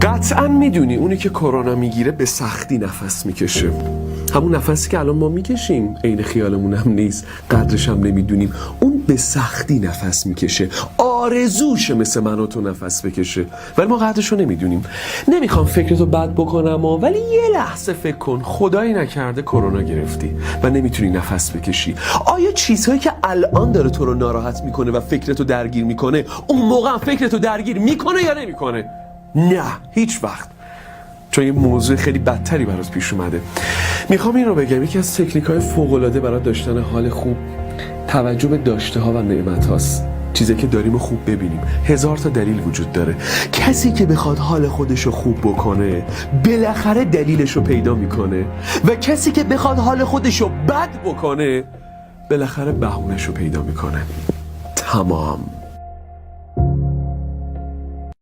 قطعا میدونی اونی که کرونا میگیره به سختی نفس میکشه، همون نفسی که الان ما میکشیم عین خیالمون هم نیست، قدرش هم نمیدونیم. اون به سختی نفس میکشه، آرزوشه مثل من و تو نفس بکشه، ولی ما قدرشو نمیدونیم. نمیخوام فکرتو بد بکنم ولی یه لحظه فکر کن خدایی نکرده کرونا گرفتی و نمیتونی نفس بکشی. آیا چیزهایی که الان داره تو رو ناراحت میکنه و فکرتو درگیر میکنه اون موقع هم فکرتو درگیر میکنه یا نمیکنه؟ نه، هیچ وقت. چون یه موضوع خیلی بدتری برات پیش اومده. میخوام این رو بگم، یکی از تکنیک‌های فوق‌العاده برای داشتن حال خوب توجه به داشته ها و نعمت هاست. چیزی که داریم و خوب ببینیم. 1000 تا دلیل وجود داره. کسی که بخواد حال خودش رو خوب بکنه بالاخره دلیلش رو پیدا میکنه و کسی که بخواد حال خودش رو بد بکنه بالاخره بهونه‌ش رو پیدا میکنه. تمام.